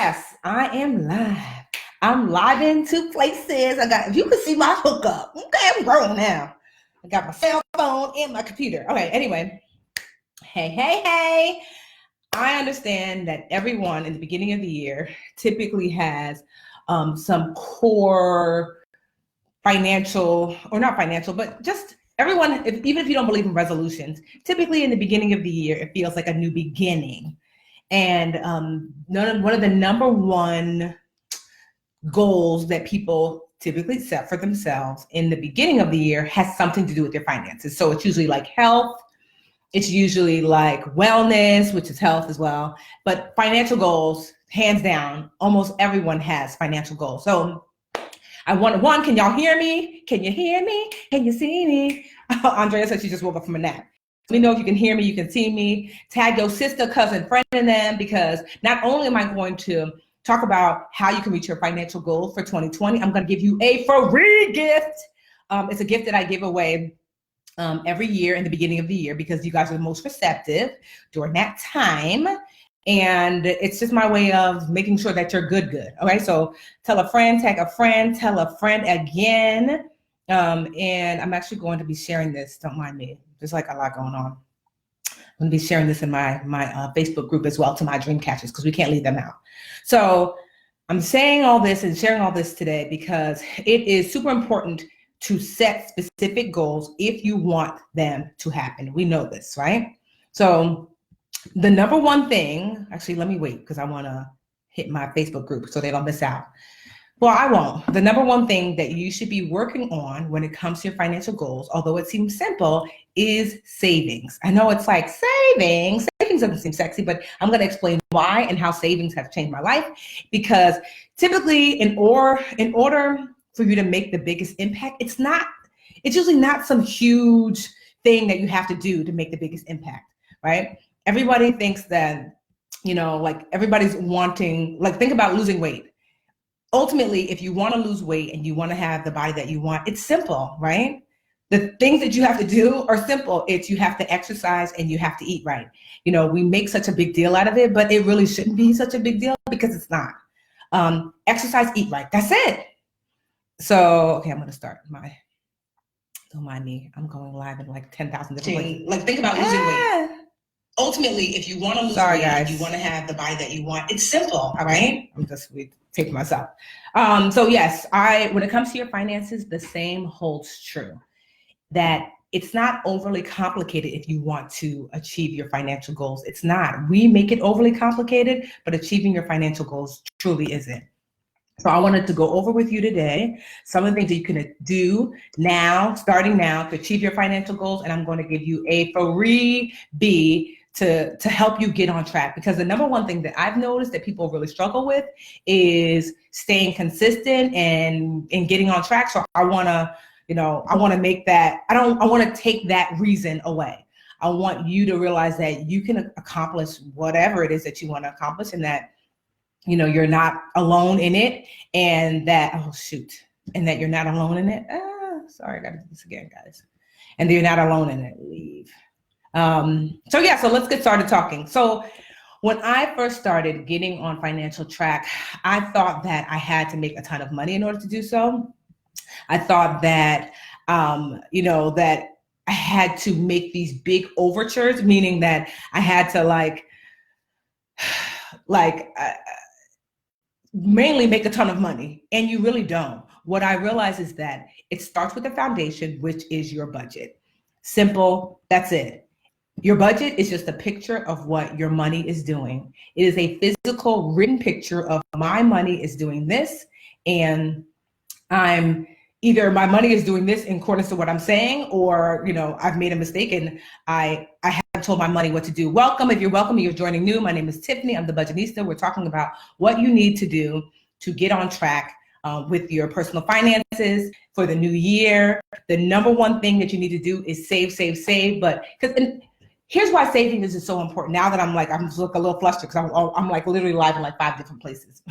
Yes, I am live. I'm live in two places. If you can see my hookup, okay, I'm grown now. I got my cell phone and my computer. Okay, anyway, hey. I understand that everyone in the beginning of the year typically has some core financial, or not financial, but just everyone, even if you don't believe in resolutions, typically in the beginning of the year, it feels like a new beginning. And one of the number one goals that people typically set for themselves in the beginning of the year has something to do with their finances. So it's usually like health, it's usually like wellness, which is health as well, but financial goals, hands down, almost everyone has financial goals. So I want one, can y'all hear me? Can you hear me? Can you see me? Andrea said she just woke up from a nap. Let me know if you can hear me, you can see me. Tag your sister, cousin, friend in them, because not only am I going to talk about how you can reach your financial goals for 2020, I'm going to give you a free gift. It's a gift that I give away every year in the beginning of the year because you guys are the most receptive during that time. And it's just my way of making sure that you're good. Okay, so tell a friend, tag a friend, tell a friend again. And I'm actually going to be sharing this, don't mind me. There's like a lot going on. I'm going to be sharing this in my Facebook group as well to my dream catchers because we can't leave them out. So I'm saying all this and sharing all this today because it is super important to set specific goals if you want them to happen. We know this, right? So the number one thing, actually, let me wait because I want to hit my Facebook group so they don't miss out. Well, I won't. The number one thing that you should be working on when it comes to your financial goals, although it seems simple, is savings. I know it's like savings doesn't seem sexy, but I'm going to explain why and how savings have changed my life. Because typically in order for you to make the biggest impact, it's usually not some huge thing that you have to do to make the biggest impact, right? Everybody thinks that, like everybody's wanting, like think about losing weight. Ultimately, if you want to lose weight and you want to have the body that you want, it's simple, right? The things that you have to do are simple. It's you have to exercise and you have to eat right. We make such a big deal out of it, but it really shouldn't be such a big deal because it's not. Exercise, eat right. That's it. So, okay, I'm going to start don't mind me. I'm going live in like 10,000 different places. Like think about losing weight. Ultimately, if you want to lose weight and you want to have the body that you want, it's simple, all right? I'm just taking myself. So yes, when it comes to your finances, the same holds true. That it's not overly complicated if you want to achieve your financial goals. It's not. We make it overly complicated, but achieving your financial goals truly isn't. So I wanted to go over with you today some of the things that you can do now, starting now, to achieve your financial goals. And I'm going to give you a freebie to help you get on track. Because the number one thing that I've noticed that people really struggle with is staying consistent and getting on track. So I want to make that, I want to take that reason away. I want you to realize that you can accomplish whatever it is that you want to accomplish, and that you're not alone in it, and that, and that you're not alone in it. Sorry, I got to do this again, guys. And that you're not alone in it. Leave. So let's get started talking. So when I first started getting on financial track, I thought that I had to make a ton of money in order to do so. I thought that, that I had to make these big overtures, meaning that I had to mainly make a ton of money, and you really don't. What I realize is that it starts with the foundation, which is your budget. Simple, that's it. Your budget is just a picture of what your money is doing. It is a physical written picture of my money is doing this, and either my money is doing this in accordance to what I'm saying, or I've made a mistake and I haven't told my money what to do. Welcome. If you're welcome, you're joining new. My name is Tiffany. I'm the Budgetnista. We're talking about what you need to do to get on track with your personal finances for the new year. The number one thing that you need to do is save. But here's why saving is so important. Now that I'm just a little flustered because I'm like literally live in like 5 different places.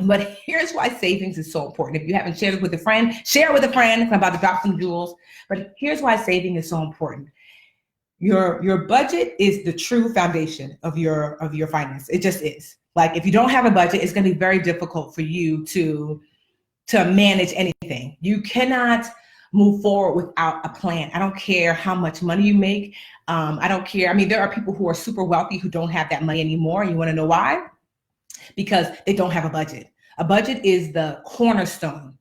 But here's why savings is so important. If you haven't shared it with a friend, share it with a friend. I'm about to drop some jewels. But here's why saving is so important. Your budget is the true foundation of your finance. It just is. Like if you don't have a budget, it's going to be very difficult for you to manage anything. You cannot move forward without a plan. I don't care how much money you make. I don't care. I mean, there are people who are super wealthy who don't have that money anymore. You want to know why? Because they don't have a budget. A budget is the cornerstone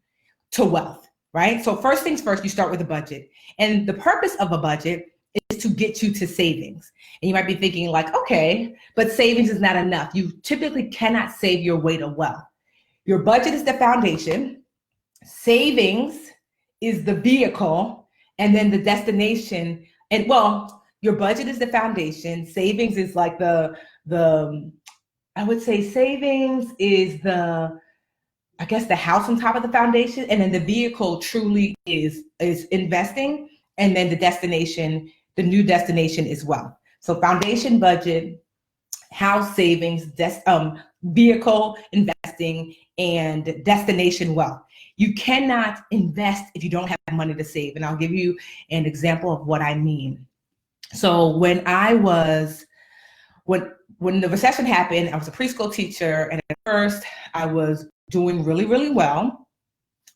to wealth, right? So first things first, you start with a budget. And the purpose of a budget is to get you to savings. And you might be thinking like, okay, but savings is not enough. You typically cannot save your way to wealth. Your budget is the foundation. Savings is the vehicle, and then the destination. And well, your budget is the foundation. Savings is like the I would say savings is the house on top of the foundation, and then the vehicle truly is investing, and then the destination, the new destination is wealth. So foundation, budget, house, savings, vehicle, investing, and destination wealth. You cannot invest if you don't have money to save. And I'll give you an example of what I mean. So when the recession happened, I was a preschool teacher, and at first I was doing really, really well.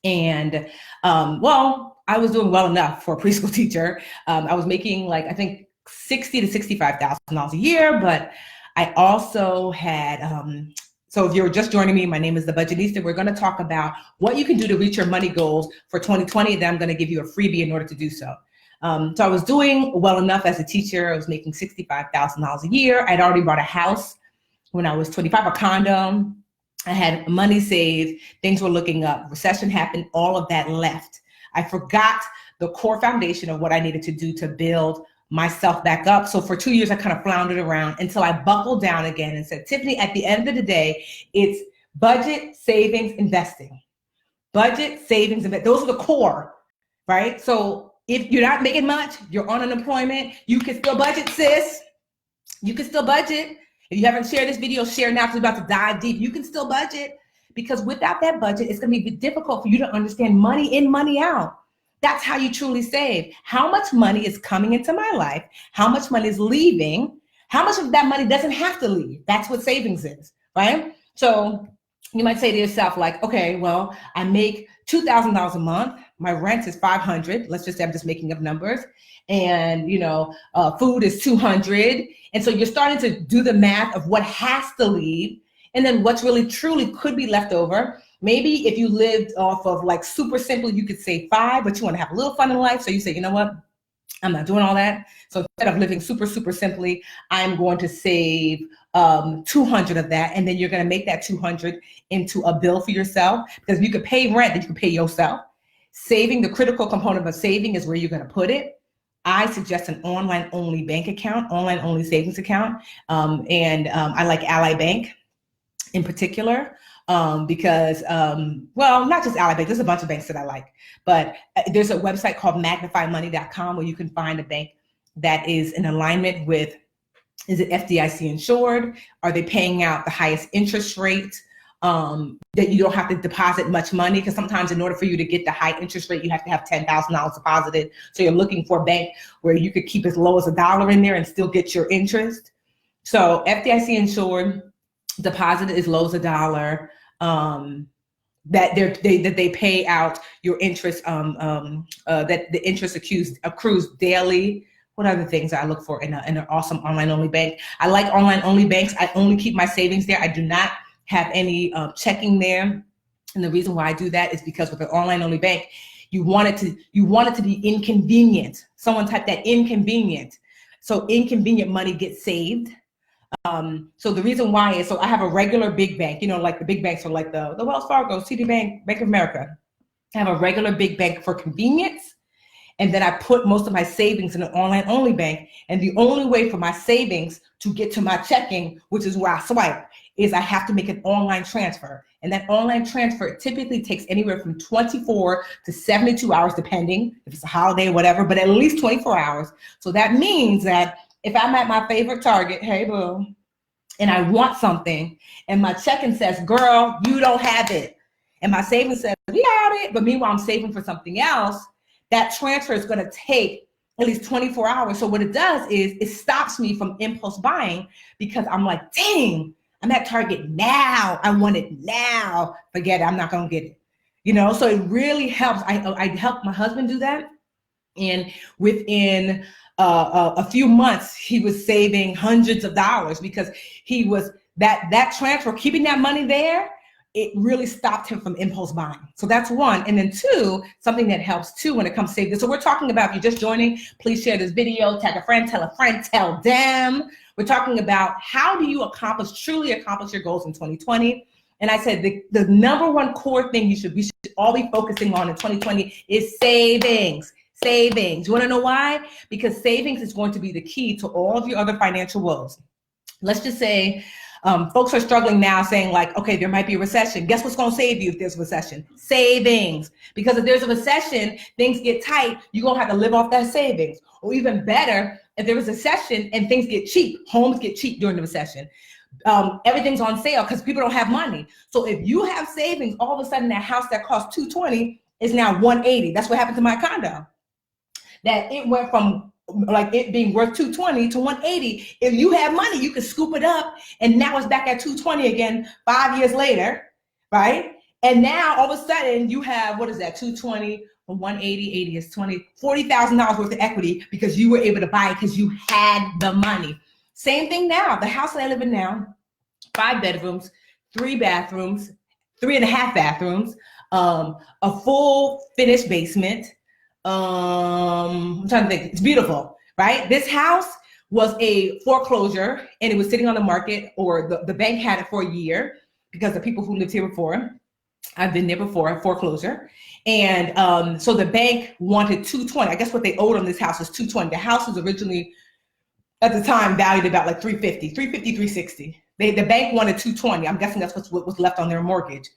And I was doing well enough for a preschool teacher. I was making like, I think $60,000 to $65,000 a year, but I also had, so if you're just joining me, my name is the Budgetnista. We're going to talk about what you can do to reach your money goals for 2020. Then I'm going to give you a freebie in order to do so. So I was doing well enough as a teacher. I was making $65,000 a year. I'd already bought a house when I was 25, a condo. I had money saved. Things were looking up. Recession happened. All of that left. I forgot the core foundation of what I needed to do to build myself back up. So for 2 years, I kind of floundered around until I buckled down again and said, Tiffany, at the end of the day, it's budget, savings, investing. Budget, savings, invest. Those are the core, right? So if you're not making much, you're on unemployment, you can still budget, sis. You can still budget. If you haven't shared this video, share now because we're about to dive deep. You can still budget, because without that budget, it's going to be difficult for you to understand money in, money out. That's how you truly save. How much money is coming into my life? How much money is leaving? How much of that money doesn't have to leave? That's what savings is, right? So you might say to yourself like, okay, well, I make $2,000 a month. My rent is $500. Let's just say I'm just making up numbers. And, food is $200. And so you're starting to do the math of what has to leave and then what's really truly could be left over. Maybe if you lived off of like super simple, you could save $5, but you want to have a little fun in life. So you say, you know what? I'm not doing all that. So instead of living super, super simply, I'm going to save 200 of that. And then you're going to make that 200 into a bill for yourself, because you could pay rent, then you can pay yourself. Saving, the critical component of saving is where you're going to put it. I suggest an online only bank account, online only savings account. I like Ally Bank in particular. Because not just Ally Bank, there's a bunch of banks that I like, but there's a website called magnifymoney.com where you can find a bank that is in alignment with, is it FDIC insured? Are they paying out the highest interest rate? That you don't have to deposit much money, because sometimes in order for you to get the high interest rate, you have to have $10,000 deposited. So you're looking for a bank where you could keep as low as $1 in there and still get your interest. So FDIC insured, deposit as low as $1. That they pay out your interest, that the interest accrues daily. What other things I look for in an awesome online only bank? I like online only banks. I only keep my savings there. I do not have any checking there. And the reason why I do that is because with an online only bank, you want it to be inconvenient. Someone type that, inconvenient. So inconvenient money gets saved. So the reason why is, so I have a regular big bank, like the big banks are like the Wells Fargo, TD Bank, Bank of America. I have a regular big bank for convenience. And then I put most of my savings in an online only bank. And the only way for my savings to get to my checking, which is where I swipe, is I have to make an online transfer. And that online transfer typically takes anywhere from 24 to 72 hours, depending if it's a holiday or whatever, but at least 24 hours. So that means that if I'm at my favorite Target, hey boo, and I want something, and my checking says, girl, you don't have it, and my savings says, we got it, but meanwhile I'm saving for something else, that transfer is gonna take at least 24 hours. So what it does is it stops me from impulse buying, because I'm like, dang, I'm at Target now. I want it now. Forget it. I'm not going to get it. You know, so it really helps. I helped my husband do that. And within a few months, he was saving hundreds of dollars because he was that transfer, keeping that money there, it really stopped him from impulse buying. So that's one. And then two, something that helps too when it comes to saving. So we're talking about, if you're just joining, please share this video, tag a friend, tell them. We're talking about how do you truly accomplish your goals in 2020. And I said the number one core thing we should all be focusing on in 2020 is savings. Savings. You want to know why? Because savings is going to be the key to all of your other financial woes. Let's just say folks are struggling now saying like, okay, there might be a recession. Guess what's going to save you if there's a recession? Savings. Because if there's a recession, things get tight, you're going to have to live off that savings. Or even better, if there is a recession and things get cheap, homes get cheap during the recession. Everything's on sale because people don't have money. So if you have savings, all of a sudden that house that cost $220 is now $180. That's what happened to my condo. That it went from like it being worth $220 to $180. If you have money, you can scoop it up, and now it's back at $220 again 5 years later, right? And now all of a sudden you have, what is that, $220 from $180, 80 is $40,000 worth of equity because you were able to buy it because you had the money. Same thing now. The house that I live in now, 5 bedrooms, 3 bathrooms, 3.5 bathrooms, a full finished basement. I'm trying to think. It's beautiful, right? This house was a foreclosure and it was sitting on the market, or the bank had it for a year because the people who lived here before, I've been there before, foreclosure. And so the bank wanted $220. I guess what they owed on this house was $220. The house was originally at the time valued about like $350, $360. The bank wanted $220. I'm guessing that's what was left on their mortgage.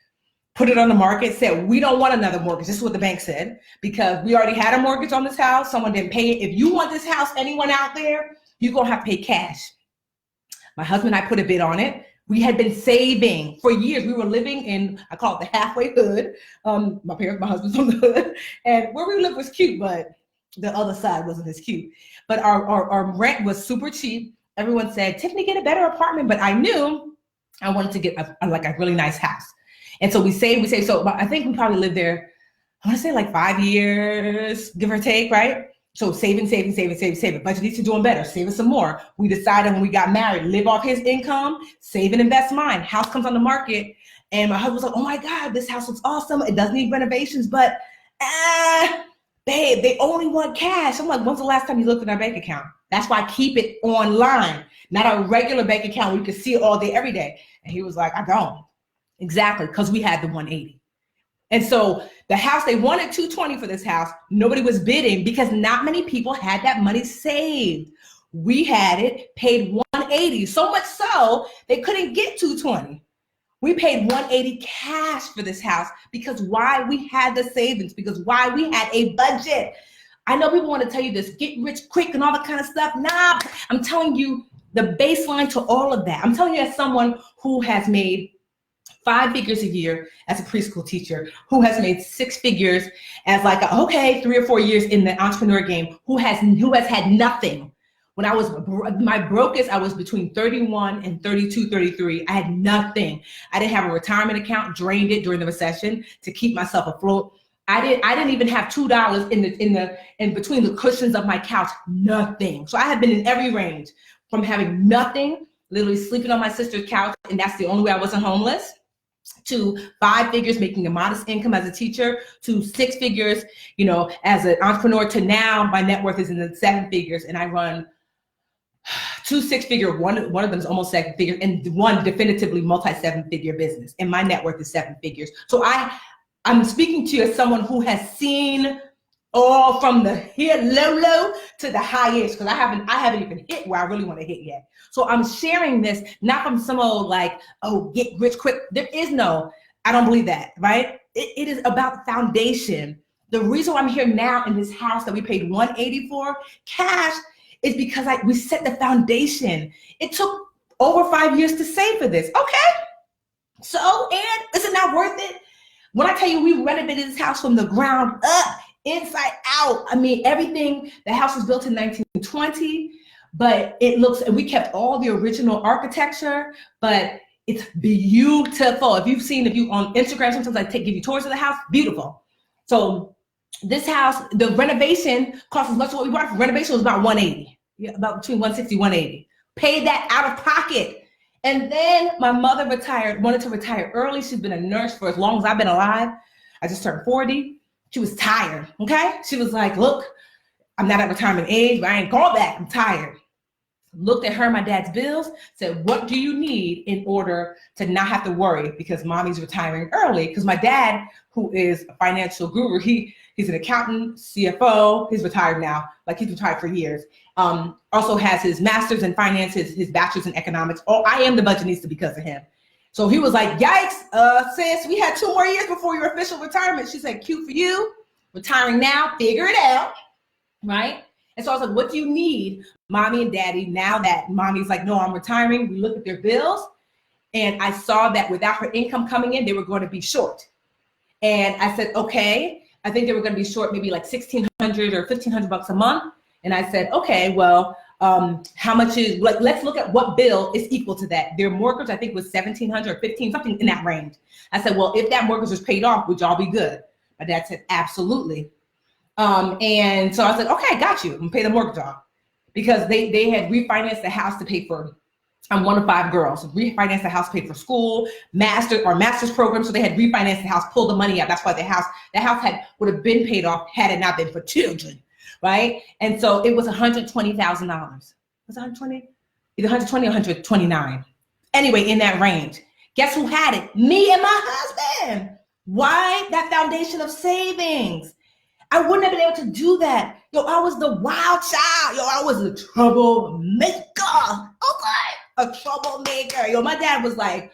Put it on the market, said, we don't want another mortgage. This is what the bank said, because we already had a mortgage on this house. Someone didn't pay it. If you want this house, anyone out there, you're going to have to pay cash. My husband and I put a bid on it. We had been saving for years. We were living in, I call it the halfway hood. My husband's from the hood. And where we lived was cute, but the other side wasn't as cute. But our rent was super cheap. Everyone said, Tiffany, get a better apartment. But I knew I wanted to get a really nice house. And so we saved. So I think we probably lived there, I want to say like 5 years, give or take, right? So saving. Budgetnista doing better, saving some more. We decided when we got married, live off his income, save and invest mine. House comes on the market. And my husband was like, oh my God, this house looks awesome. It does need renovations, but babe, they only want cash. I'm like, when's the last time you looked at our bank account? That's why I keep it online, not a regular bank account where you can see it all day, every day. And he was like, I don't. Exactly, because we had the 180. And so the house, they wanted $220 for this house. Nobody was bidding because not many people had that money saved. We had it, paid 180, so much so they couldn't get $220. We paid 180 cash for this house because why? We had the savings, because why? We had a budget. I know people want to tell you this, get rich quick and all that kind of stuff. Nah, I'm telling you the baseline to all of that. I'm telling you as someone who has made 5 figures a year as a preschool teacher, who has made 6 figures as 3 or 4 years in the entrepreneur game, who has had nothing. When I was my brokest, I was between 31 and 32, 33. I had nothing. I didn't have a retirement account, drained it during the recession to keep myself afloat. I didn't even have $2 in between the cushions of my couch, nothing. So I have been in every range, from having nothing, literally sleeping on my sister's couch, and that's the only way I wasn't homeless, to 5 figures, making a modest income as a teacher, to 6 figures, as an entrepreneur, to now my net worth is in the 7 figures, and I run 2 6-figure, one of them is almost 7 figures, and one definitively multi-7-figure business, and my net worth is 7 figures. So I'm speaking to you as someone who has seen all from the low to the highest, because I haven't even hit where I really want to hit yet. So I'm sharing this not from some old get rich quick. There is no, I don't believe that, right? It is about foundation. The reason why I'm here now in this house that we paid $180 for cash is because we set the foundation. It took over 5 years to save for this. Okay, so and is it not worth it? When I tell you we renovated this house from the ground up, inside out. I mean, everything, the house was built in 1920, but it looks, and we kept all the original architecture, but It's beautiful. If you on Instagram, sometimes I give you tours of the house, beautiful. So this house, the renovation cost as much as what we bought for. Renovation was about 180, about between 160, 180. Paid that out of pocket. And then my mother wanted to retire early. She's been a nurse for as long as I've been alive. I just turned 40. She was tired, okay? She was like, look, I'm not at retirement age, but I ain't going back, I'm tired. Looked at her and my dad's bills, said, what do you need in order to not have to worry because mommy's retiring early? Because my dad, who is a financial guru, he's an accountant, CFO, he's retired now, like he's retired for years. Also has his master's in finance, his bachelor's in economics. Oh, I am the budgetnista because of him. So he was like, yikes, sis, we had 2 more years before your official retirement. She said, cute for you, retiring now, figure it out, right? And so I was like, what do you need, mommy and daddy, now that mommy's like, no, I'm retiring? We looked at their bills, and I saw that without her income coming in, they were going to be short. And I said, okay, I think they were going to be short maybe like $1,600 or $1,500 a month. And I said, okay, well, how much is, like, let's look at what bill is equal to that. Their mortgage, I think, was $1,700 or $1,500, something in that range. I said, well, if that mortgage was paid off, would y'all be good? My dad said, absolutely. And so I said, okay, got you. I'm gonna pay the mortgage off, because they had refinanced the house to pay for, I'm one of 5 girls, refinanced the house, paid for school, master's program. So they had refinanced the house, pulled the money out. That's why the house would have been paid off had it not been for children, right? And so it was $120,000. Was it 120? Either 120 or 129. Anyway, in that range. Guess who had it? Me and my husband. Why? That foundation of savings. I wouldn't have been able to do that. Yo, I was the wild child. Yo, I was a troublemaker. Okay, a troublemaker. Yo, my dad was like,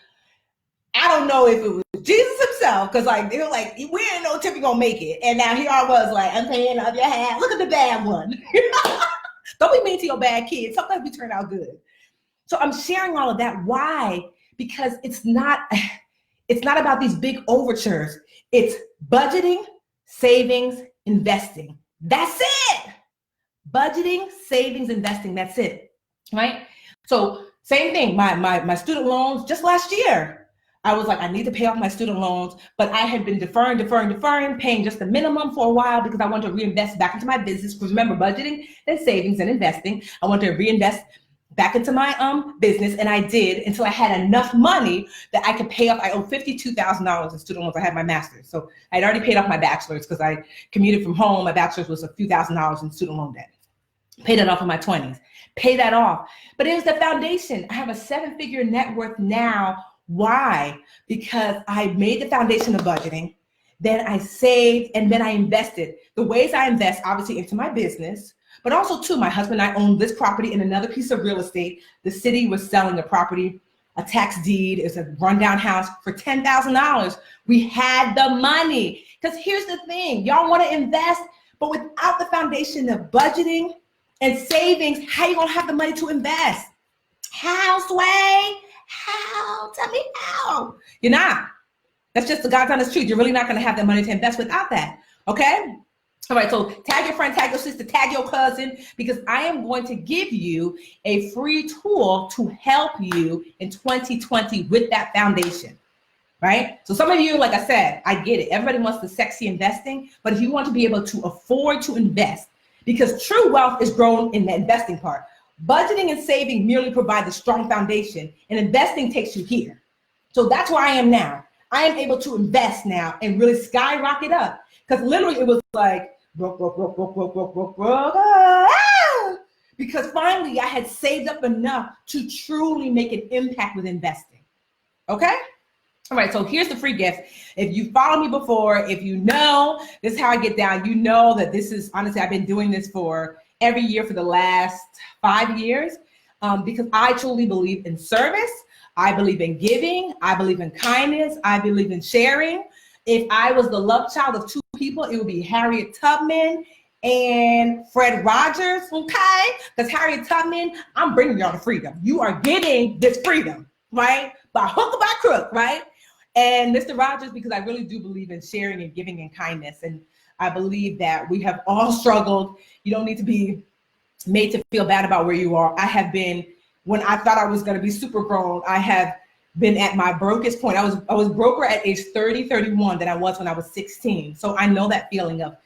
I don't know if it was Jesus himself, because like they were like, we didn't know if you're gonna make it. And now here I was like, I'm paying off your half. Look at the bad one. Don't be mean to your bad kids. Sometimes we turn out good. So I'm sharing all of that. Why? Because it's not about these big overtures. It's budgeting, savings, investing. That's it. Budgeting, savings, investing. That's it. Right? So same thing. My student loans, just last year, I was like, I need to pay off my student loans, but I had been deferring, paying just the minimum for a while because I wanted to reinvest back into my business. Because remember, budgeting and savings and investing, I wanted to reinvest back into my business, and I did until I had enough money that I could pay off. I owe $52,000 in student loans. I had my master's, so I'd already paid off my bachelor's because I commuted from home. My bachelor's was a few $1,000s in student loan debt. Paid that off in my 20s. Pay that off. But it was the foundation. I have a 7-figure net worth now. Why? Because I made the foundation of budgeting, then I saved, and then I invested. The ways I invest, obviously, into my business, but also too, my husband and I own this property and another piece of real estate. The city was selling the property, a tax deed. It's a rundown house for $10,000. We had the money. Because here's the thing, y'all want to invest, but without the foundation of budgeting and savings, how you gonna have the money to invest? How, Sway? How? Tell me how. You're not. That's just the God's honest truth. You're really not gonna have the money to invest without that, okay? All right, so tag your friend, tag your sister, tag your cousin, because I am going to give you a free tool to help you in 2020 with that foundation, right? So some of you, like I said, I get it. Everybody wants the sexy investing, but if you want to be able to afford to invest, because true wealth is grown in the investing part. Budgeting and saving merely provide the strong foundation, and investing takes you here. So that's where I am now. I am able to invest now and really skyrocket up, because literally it was like, broke, because finally I had saved up enough to truly make an impact with investing. Okay? All right, so here's the free gift. If you follow me before, if you know this is how I get down, you know that this is, honestly, I've been doing this for every year for the last 5 years, because I truly believe in service. I believe in giving. I believe in kindness. I believe in sharing. If I was the love child of 2 people, it would be Harriet Tubman and Fred Rogers, okay? Because Harriet Tubman, I'm bringing y'all to freedom. You are getting this freedom, right? By hook or by crook, right? And Mr. Rogers, because I really do believe in sharing and giving and kindness. And I believe that we have all struggled. You don't need to be made to feel bad about where you are. I have been, when I thought I was going to be super grown, I have been at my brokest point. I was broker at age 30, 31 than I was when I was 16. So I know that feeling of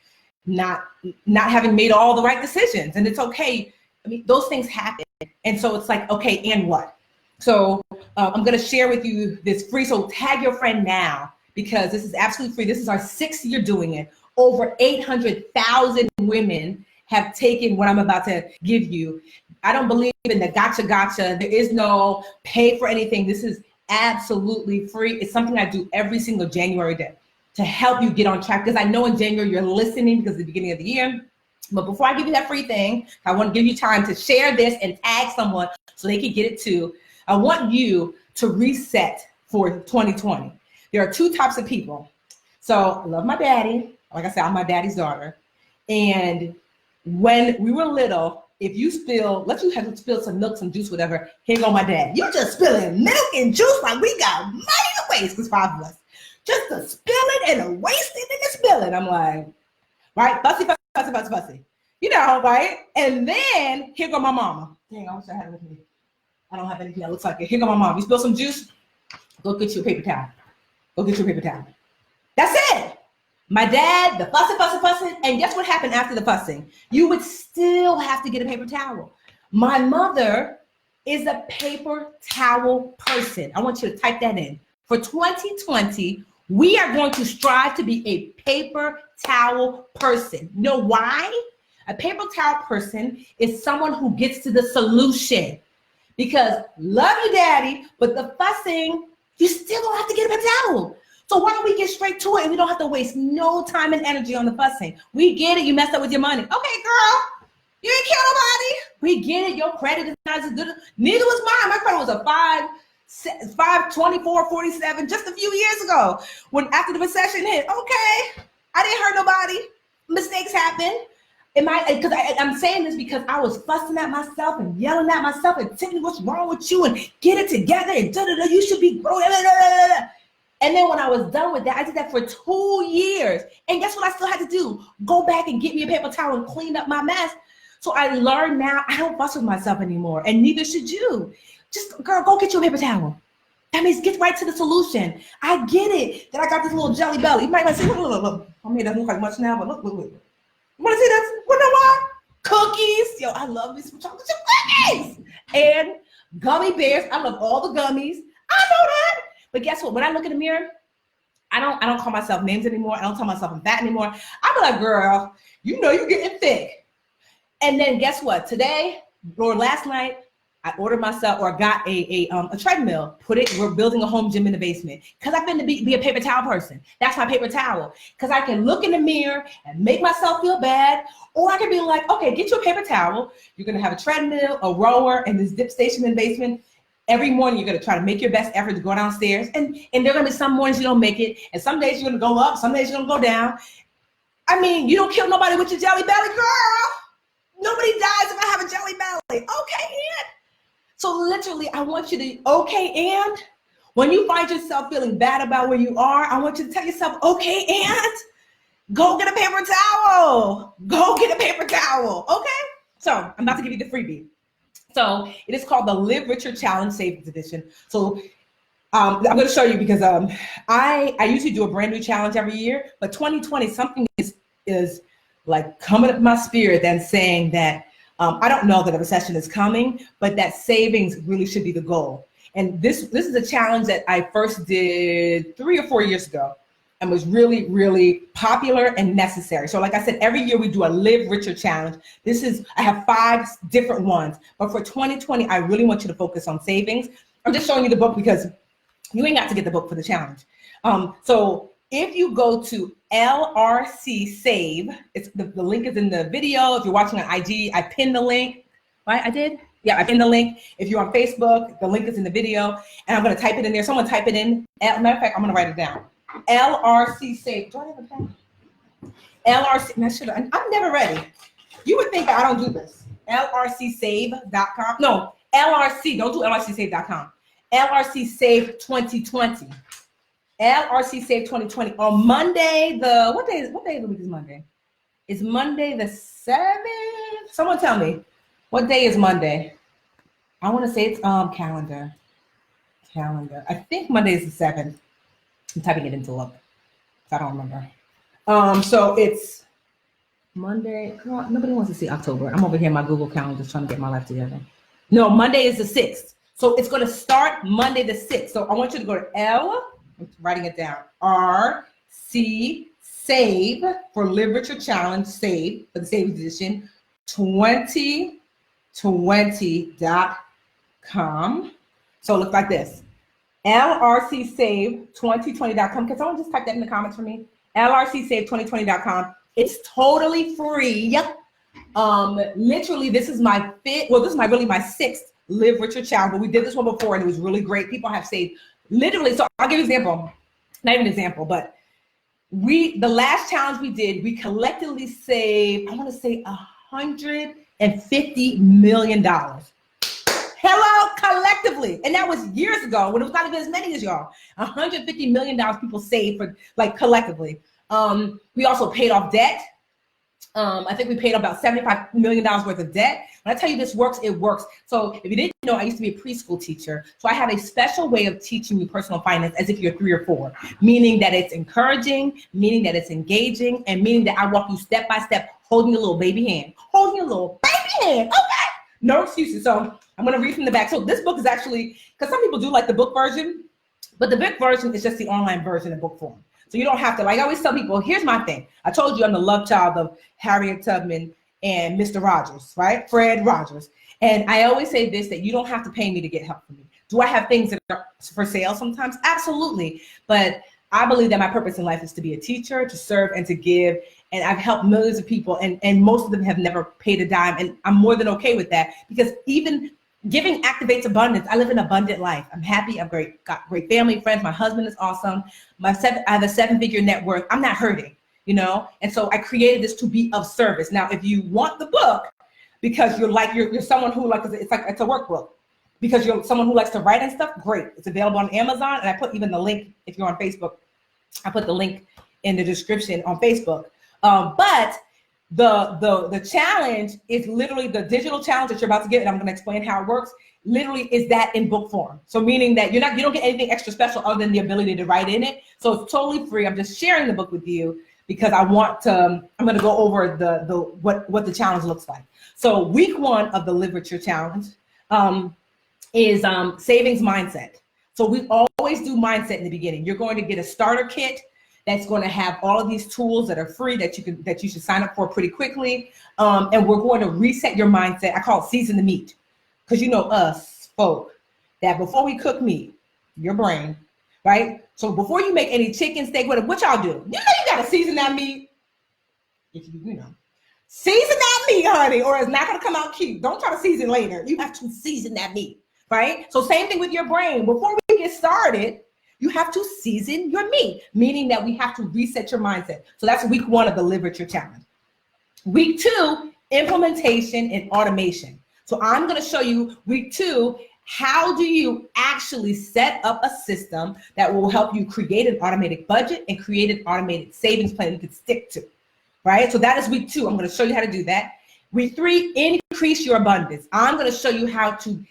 not having made all the right decisions, and it's okay. I mean, those things happen. And so it's like, okay, and what? So I'm going to share with you this free. So tag your friend now, because this is absolutely free. This is our 6th year doing it. Over 800,000 women have taken what I'm about to give you. I don't believe in the gotcha. There is no pay for anything. This is absolutely free. It's something I do every single January day to help you get on track, because I know in January you're listening because it's the beginning of the year. But before I give you that free thing, I want to give you time to share this and tag someone so they can get it too. I want you to reset for 2020. There are 2 types of people. So I love my daddy. Like I said, I'm my daddy's daughter. And when we were little, if you let's you have to spill some milk, some juice, whatever, here go my dad. You're just spilling milk and juice like we got money to waste, because 5 of us. Just to spill it and to waste it and to spill it. I'm like, right? Fussy. You know, right? And then here go my mama. Dang, I wish I had it with me. I don't have anything that looks like it. Here go my mom. You spill some juice, go get you a paper towel. That's it. My dad, the fussing. And guess what happened after the fussing? You would still have to get a paper towel. My mother is a paper towel person. I want you to type that in. For 2020, we are going to strive to be a paper towel person. You know why? A paper towel person is someone who gets to the solution. Because love you, daddy, but the fussing, you still don't have to get a paper towel. So why don't we get straight to it and we don't have to waste no time and energy on the fussing? We get it, you messed up with your money. Okay, girl, you ain't kill nobody. We get it, your credit is not as good. Neither was mine. My credit was a 524, 47 just a few years ago when after the recession hit. Okay, I didn't hurt nobody. Mistakes happen. Because I'm saying this because I was fussing at myself and yelling at myself and telling me what's wrong with you and get it together and you should be growing. And then when I was done with that, I did that for 2 years. And guess what I still had to do? Go back and get me a paper towel and clean up my mess. So I learned now I don't fuss with myself anymore, and neither should you. Just, girl, go get you a paper towel. That means get right to the solution. I get it that I got this little jelly belly. You might say, look. I mean, it doesn't look like much now, but look. You want to see this? You know what? Cookies. Yo, I love these chocolate chip cookies. And gummy bears. I love all the gummies. I know that. But guess what? When I look in the mirror, I don't call myself names anymore. I don't tell myself I'm fat anymore. I'm like, girl, you know you're getting thick. And then guess what? Today or last night, I ordered myself or got a treadmill. We're building a home gym in the basement because I've been to be a paper towel person. That's my paper towel. Because I can look in the mirror and make myself feel bad, or I can be like, okay, get you a paper towel. You're gonna have a treadmill, a rower, and this dip station in the basement. Every morning you're gonna try to make your best effort to go downstairs, and there are gonna be some mornings you don't make it, and some days you're gonna go up, some days you're gonna go down. I mean, you don't kill nobody with your jelly belly, girl. Nobody dies if I have a jelly belly. Okay, and so literally, I want you to, okay, and when you find yourself feeling bad about where you are, I want you to tell yourself, okay, and go get a paper towel. Go get a paper towel, okay? So I'm about to give you the freebie. So it is called the Live Richer Challenge Savings Edition. So I'm going to show you because I usually do a brand new challenge every year, but 2020, something is like coming up my spirit that's saying that I don't know that a recession is coming, but that savings really should be the goal. And this is a challenge that I first did 3 or 4 years ago and was really, really popular and necessary. So like I said, every year we do a Live Richer challenge. I have 5 different ones, but for 2020, I really want you to focus on savings. I'm just showing you the book because you ain't got to get the book for the challenge. So if you go to LRC Save, the link is in the video. If you're watching on IG, I pinned the link. Right, I did? Yeah, I pinned the link. If you're on Facebook, the link is in the video. And I'm going to type it in there. Someone type it in. Matter of fact, I'm going to write it down. LRC Save. Do I have a pen? LRC. I'm never ready. You would think that I don't do this. LRCSave.com. No, LRC. Don't do LRCSave.com. LRC Save 2020. LRC Save 2020 on Monday. What day of the week is Monday? Is Monday the 7th? Someone tell me, what day is Monday? I want to say it's calendar. calendar. I think Monday is the 7th. I'm typing it into look. I don't remember. So it's Monday. Nobody wants to see October. I'm over here in my Google Calendar just trying to get my life together. No, Monday is the 6th. So it's going to start Monday the 6th. So I want you to go to I'm writing it down, LRC Save for Literature Challenge, Save for the Savings Edition, 2020.com. So it looks like this. LRCSave2020.com. Can someone just type that in the comments for me? LRCSave2020.com. It's totally free. Yep. Literally, this is my my sixth literature challenge, but we did this one before and it was really great. People have saved literally. So I'll give you an example, not even an example, but the last challenge we did, we collectively saved, I want to say $150 million. Hello, collectively. And that was years ago when it was not even as many as y'all. $150 million people saved for collectively. We also paid off debt. I think we paid about $75 million worth of debt. When I tell you this works, it works. So if you didn't know, I used to be a preschool teacher. So I have a special way of teaching you personal finance as if you're 3 or 4, meaning that it's encouraging, meaning that it's engaging, and meaning that I walk you step by step, holding your little baby hand, okay? No excuses. So I'm going to read from the back. So this book is actually, because some people do like the book version, but the book version is just the online version in book form. So you don't have to, like I always tell people, here's my thing. I told you I'm the love child of Harriet Tubman and Mr. Rogers, right? Fred Rogers. And I always say this, that you don't have to pay me to get help from me. Do I have things that are for sale sometimes? Absolutely. But I believe that my purpose in life is to be a teacher, to serve, and to give. And I've helped millions of people, and most of them have never paid a dime. And I'm more than okay with that, because even giving activates abundance. I live an abundant life. I'm happy. I've got great family, friends. My husband is awesome. I have a 7-figure net worth. I'm not hurting, you know? And so I created this to be of service. Now, if you want the book because you're someone who it's a workbook, because you're someone who likes to write and stuff, great. It's available on Amazon. And I put even the link, if you're on Facebook, I put the link in the description on Facebook. But the challenge is literally the digital challenge that you're about to get, and I'm going to explain how it works. Literally is that in book form. So meaning that you don't get anything extra special other than the ability to write in it. So it's totally free. I'm just sharing the book with you because I'm going to go over what the challenge looks like. So week 1 of the literature challenge is savings mindset. So we always do mindset in the beginning. You're going to get a starter kit that's going to have all of these tools that are free that you should sign up for pretty quickly. And we're going to reset your mindset. I call it season the meat, because you know us folk that before we cook meat, your brain, right? So before you make any chicken, steak, whatever, what y'all do? You know you got to season that meat. Season that meat, honey, or it's not going to come out cute. Don't try to season later. You have to season that meat, right? So same thing with your brain. Before we get started, you have to season your meat, meaning that we have to reset your mindset. So that's week 1 of the literature challenge. Week 2, implementation and automation. So I'm going to show you week 2, how do you actually set up a system that will help you create an automated budget and create an automated savings plan you can stick to, right? So that is week 2. I'm going to show you how to do that. Week 3, increase your abundance. I'm going to show you how to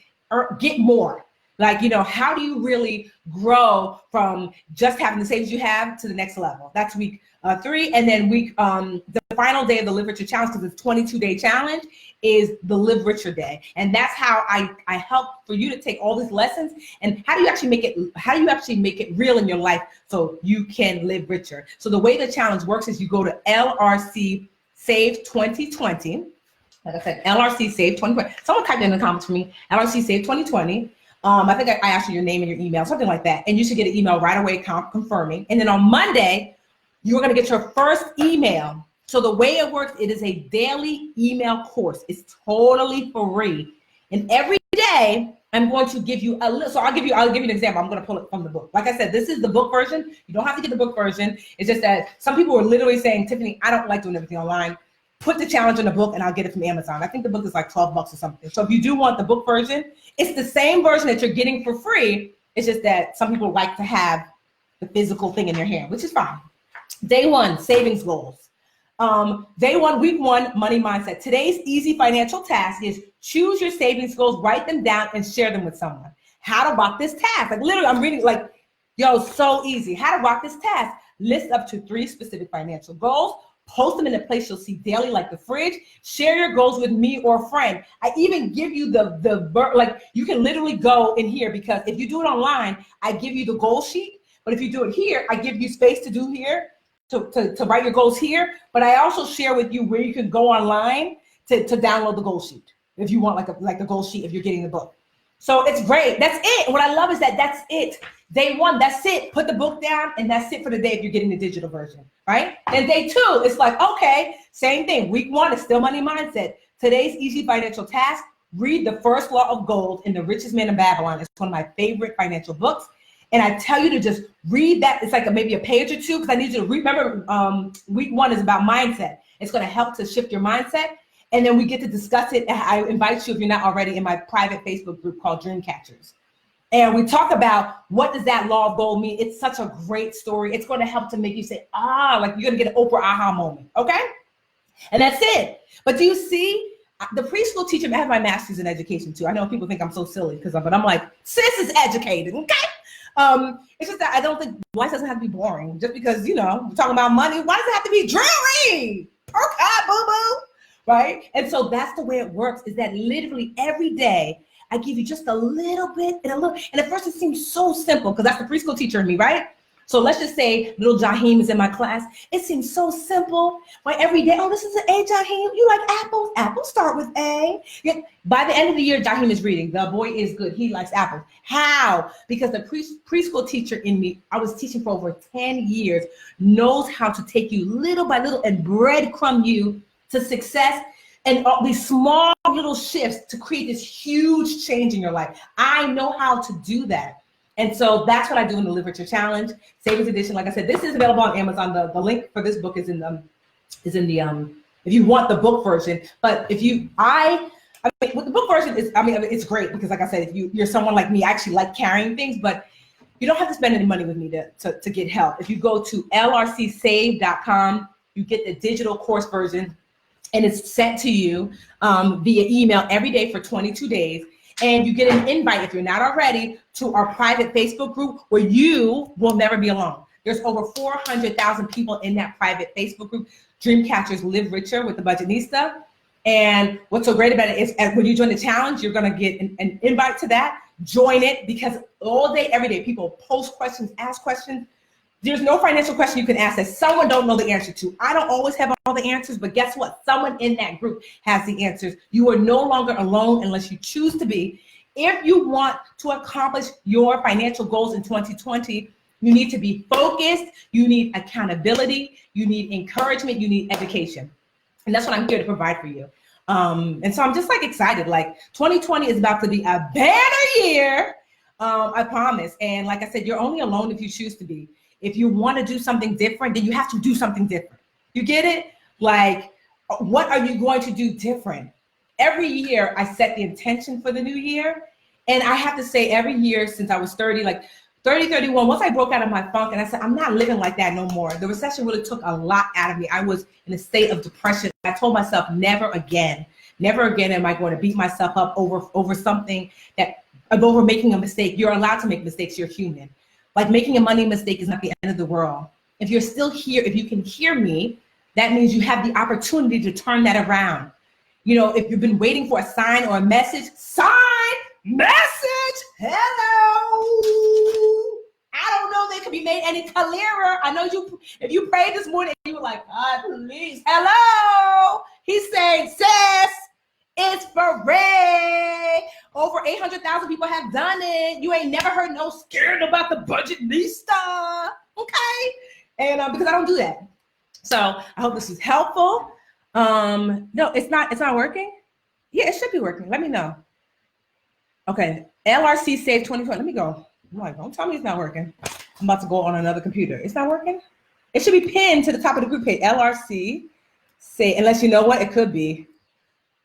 get more. Like, how do you really grow from just having the savings you have to the next level? That's week 3. And then the final day of the literature challenge, because it's 22-day challenge, is the literature day. And that's how I help for you to take all these lessons and how do you actually make it real in your life so you can live richer. So the way the challenge works is you go to LRC Save 2020. Like I said, LRC Save 2020. Someone typed in the comments for me, LRC Save 2020. I think I asked you your name and your email, something like that. And you should get an email right away confirming. And then on Monday, you're going to get your first email. So the way it works, it is a daily email course. It's totally free. And every day, I'm going to give you a little. So I'll give you an example. I'm going to pull it from the book. Like I said, this is the book version. You don't have to get the book version. It's just that some people are literally saying, Tiffany, I don't like doing everything online. Put the challenge in the book and I'll get it from Amazon. I think the book is like $12 or something. So if you do want the book version, it's the same version that you're getting for free. It's just that some people like to have the physical thing in their hand, which is fine. Day 1, savings goals. Day 1, week 1, money mindset. Today's easy financial task is choose your savings goals, write them down, and share them with someone. how to rock this task. Like literally, I'm reading like, yo, so easy. How to rock this task. List up to 3 specific financial goals. Post them in a place you'll see daily, like the fridge. Share your goals with me or a friend. I even give you like you can literally go in here, because if you do it online, I give you the goal sheet. But if you do it here, I give you space to do here, to write your goals here. But I also share with you where you can go online to download the goal sheet if you want like a goal sheet if you're getting the book. So it's great. That's it. What I love is that's it. Day 1, that's it. Put the book down, and that's it for the day if you're getting the digital version, right? And day 2, it's like, okay, same thing. Week 1 is still money mindset. Today's easy financial task: read The First Law of Gold in The Richest Man in Babylon. It's one of my favorite financial books. And I tell you to just read that. It's like maybe a page or two, because I need you to remember week 1 is about mindset. It's going to help to shift your mindset. And then we get to discuss it. I invite you, if you're not already, in my private Facebook group called Dream Catchers. And we talk about what does that law of gold mean. It's such a great story. It's going to help to make you say, like you're going to get an Oprah aha moment. Okay. And that's it. But do you see the preschool teacher? I have my master's in education too. I know people think I'm so silly but I'm like, sis is educated. Okay. It's just that I don't think life doesn't have to be boring just because, we're talking about money. Why does it have to be dreary? Okay, boo boo. Right? And so that's the way it works, is that literally every day I give you just a little bit and a little. And at first it seems so simple, because that's the preschool teacher in me, right? So let's just say little Jaheem is in my class. It seems so simple. Why every day, this is an A, Jaheem. You like apples? Apples start with A. Yeah. By the end of the year, Jaheem is reading. The boy is good. He likes apples. How? Because the preschool teacher in me, I was teaching for over 10 years, knows how to take you little by little and breadcrumb you to success, and all these small little shifts to create this huge change in your life. I know how to do that. And so that's what I do in the Literature Challenge Savings Edition. Like I said, this is available on Amazon. The link for this book is in the if you want the book version. But if you, with the book version is, it's great, because like I said, if you're someone like me, I actually like carrying things, but you don't have to spend any money with me to get help. If you go to LRCSave.com, you get the digital course version, and it's sent to you via email every day for 22 days. And you get an invite, if you're not already, to our private Facebook group, where you will never be alone. There's over 400,000 people in that private Facebook group. Dream Catchers Live Richer with the Budgetnista. And what's so great about it is when you join the challenge, you're gonna get an invite to that. Join it, because all day, every day, people post questions, ask questions. There's no financial question you can ask that someone don't know the answer to. I don't always have all the answers, but guess what? Someone in that group has the answers. You are no longer alone unless you choose to be. If you want to accomplish your financial goals in 2020, you need to be focused. You need accountability. You need encouragement. You need education. And that's what I'm here to provide for you. And so I'm just excited. 2020 is about to be a better year. I promise. And like I said, you're only alone if you choose to be. If you want to do something different, then you have to do something different. You get it? What are you going to do different? Every year I set the intention for the new year. And I have to say, every year since I was 30, 31, once I broke out of my funk and I said, I'm not living like that no more. The recession really took a lot out of me. I was in a state of depression. I told myself, never again am I going to beat myself up over something over making a mistake. You're allowed to make mistakes. You're human. Making a money mistake is not the end of the world. If you're still here, if you can hear me, that means you have the opportunity to turn that around. If you've been waiting for a sign or a message, hello. I don't know they could be made any clearer. I know if you prayed this morning, you were like, God, please, hello. He's saying, sis, it's free. Over 800,000 people have done it. You ain't never heard no scared about the Budgetnista, okay? And because I don't do that. So I hope this is helpful. No, it's not working. Yeah, it should be working. Let me know. Okay, LRC Save 2020. Let me go. I'm don't tell me it's not working. I'm about to go on another computer. It's not working? It should be pinned to the top of the group page. LRC Save, unless you know what, it could be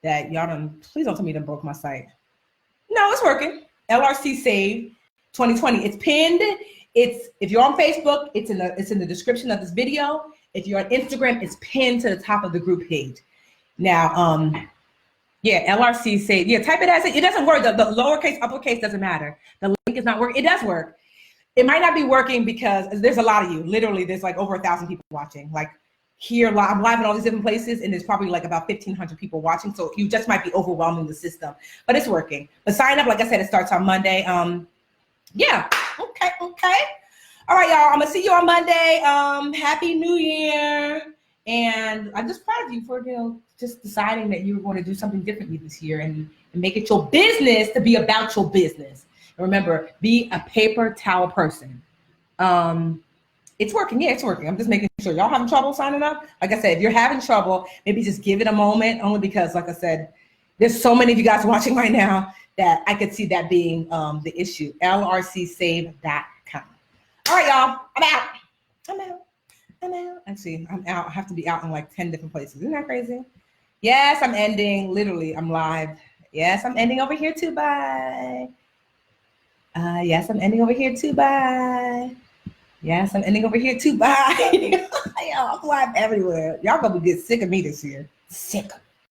that y'all please don't tell me you broke my site. No, it's working. LRC Save 2020. It's pinned. If you're on Facebook, it's in the description of this video. If you're on Instagram, it's pinned to the top of the group page. Now, Yeah, LRC Save. Yeah, type it as it doesn't work. The lowercase, uppercase doesn't matter. The link is not working. It does work. It might not be working because there's a lot of you. Literally, there's like over 1,000 people watching. Like here, I'm live in all these different places, and there's probably like about 1,500 people watching. So you just might be overwhelming the system, but it's working. But sign up, like I said, it starts on Monday. Yeah. Okay. All right, y'all. I'm gonna see you on Monday. Happy New Year. And I'm just proud of you for just deciding that you were going to do something differently this year and make it your business to be about your business. And remember, be a paper towel person. It's working. Yeah, it's working. I'm just making sure. Y'all having trouble signing up? Like I said, if you're having trouble, maybe just give it a moment, only because, like I said, there's so many of you guys watching right now that I could see that being the issue. LRCSave.com. All right, y'all. I'm out. Actually, I'm out. I have to be out in like 10 different places. Isn't that crazy? Yes, I'm ending. Literally, I'm live. Yes, I'm ending over here too. Bye. Yes, I'm ending over here too. Bye. Yes, I'm ending over here too. Bye. Yo, I'm live everywhere. Y'all gonna get sick of me this year. Sick of me.